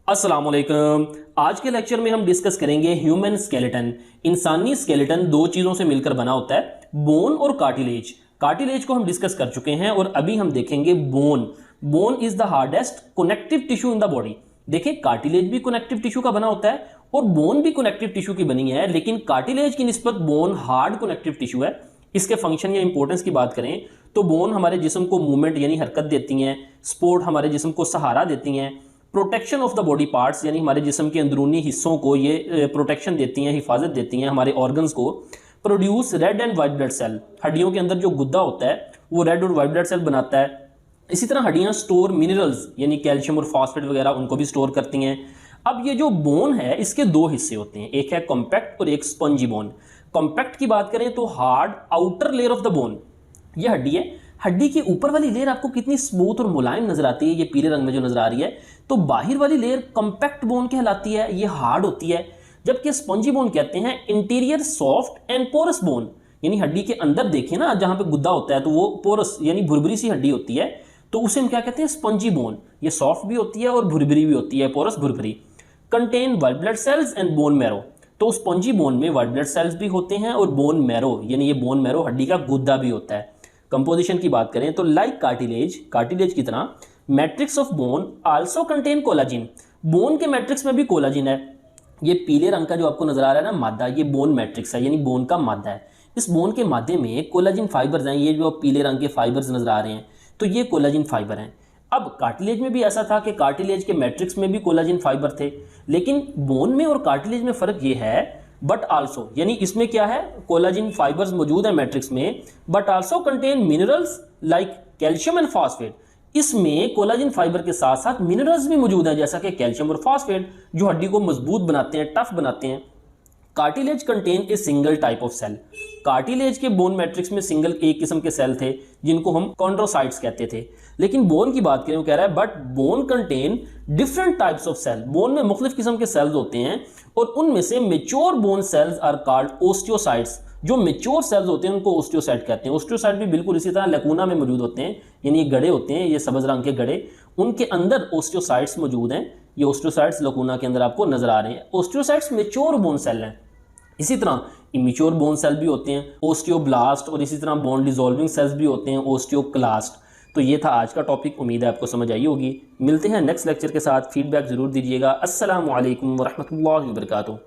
अस्सलामुअलैकुम। आज के लेक्चर में हम डिस्कस करेंगे ह्यूमन स्केलेटन। इंसानी स्केलेटन दो चीज़ों से मिलकर बना होता है, बोन और कार्टिलेज। कार्टिलेज को हम डिस्कस कर चुके हैं और अभी हम देखेंगे bone. Bone is the hardest connective tissue in the body. देखिए, कार्टिलेज भी कनेक्टिव टिश्यू का बना होता है और बोन भी कनेक्टिव टिश्यू की बनी है, लेकिन कार्टिलेज की निस्बत बोन हार्ड कनेक्टिव टिश्यू है। इसके फंक्शन या इंपॉर्टेंस की बात करें तो बोन हमारे जिस्म को मूवमेंट यानी हरकत देती हैं, सपोर्ट हमारे जिस्म को सहारा देती हैं, protection of the body parts यानी हमारे जिस्म के अंदरूनी हिस्सों को ये प्रोटेक्शन देती हैं, हिफाजत देती हैं हमारे ऑर्गन्स को। Produce red and white blood cell, हड्डियों के अंदर जो गुद्दा होता है वो रेड और वाइट ब्लड सेल बनाता है। इसी तरह हड्डियां स्टोर मिनरल्स यानी कैल्शियम और फॉस्फेट वगैरह उनको भी स्टोर करती हैं। अब ये जो बोन है इसके दो हिस्से होते हैं, एक है कॉम्पैक्ट और एक स्पंजी बोन। कॉम्पैक्ट की बात करें तो hard outer layer of the bone, ये हड्डी है। हड्डी की ऊपर वाली लेयर आपको कितनी स्मूथ और मुलायम नजर आती है, ये पीले रंग में जो नजर आ रही है, तो बाहर वाली लेयर कॉम्पैक्ट बोन कहलाती है, ये हार्ड होती है। जबकि स्पंजी बोन कहते हैं interior soft and porous bone, यानी हड्डी के अंदर देखिए ना जहां पे गुद्दा होता है तो वो पोरस यानी भुरभुरी सी हड्डी होती है, तो उसे हम क्या कहते हैं, स्पंजी बोन। ये सॉफ्ट भी होती है और भुरभुरी भी होती है, पोरस भुरभुरी। Contain white blood cells and bone marrow, तो स्पंजी बोन में वाइट ब्लड सेल्स भी होते हैं और बोन मैरो यानी ये बोन मैरो हड्डी का गुद्दा भी होता है। कंपोजिशन की बात करें तो लाइक कार्टिलेज की तरह matrix of bone also contain collagen, bone के मैट्रिक्स में भी कोलाजिन है। ये पीले रंग का जो आपको नजर आ रहा है ना मादा, ये बोन मैट्रिक्स है यानी बोन का मादा है। इस बोन के मादे में कोलाजिन फाइबर्स हैं, ये जो पीले रंग के फाइबर्स नजर आ रहे हैं तो ये कोलाजिन फाइबर हैं। अब कार्टिलेज में भी ऐसा था कि कार्टिलेज के मैट्रिक्स में भी कोलाजिन फाइबर थे, लेकिन बोन में और कार्टिलेज में फर्क ये है बट आल्सो, यानी इसमें क्या है, कोलाजिन फाइबर्स मौजूद है मैट्रिक्स में, but also contain minerals like calcium and phosphate. इसमें कोलाजिन फाइबर के साथ साथ मिनरल्स भी मौजूद हैं जैसा कि कैल्शियम और फॉस्फेट, जो हड्डी को मजबूत बनाते हैं, टफ बनाते हैं। Cartilage contain a single type of cell, cartilage के बोन मैट्रिक्स में सिंगल एक किस्म के सेल थे जिनको हम कॉन्ड्रोसाइट्स कहते थे। लेकिन बोन की बात करें वो कह रहा है but bone contain different types of cell, bone में मुख्तलिफ किस्म के सेल्स होते हैं और उनमें से mature bone cells are called osteocytes. जो मेच्योर सेल्स होते हैं उनको ओस्टियोसाइट कहते हैं। ओस्टियोसाइट भी बिल्कुल इसी तरह लकूना में मौजूद होते हैं, यानी ये गड़े होते हैं, ये सब्ज रंग के गड़े, उनके अंदर ओस्टियोसाइट्स मौजूद हैं। ये ओस्टियोसाइट्स लकूना के अंदर आपको नजर आ रहे हैं। ओस्टियोसाइट्स मेच्योर बोन सेल हैं। इसी तरह इमेच्योर बोन सेल भी होते हैं, ओस्टियोब्लास्ट, और इसी तरह बोन डिसॉल्विंग सेल्स भी होते हैं, ओस्टियोक्लास्ट। तो ये था आज का टॉपिक, उम्मीद है आपको समझ आई होगी। मिलते हैं नेक्स्ट लेक्चर के साथ, फीडबैक जरूर दीजिएगा। अस्सलामु अलैकुम वरहमतुल्लाहि वबरकातुहू।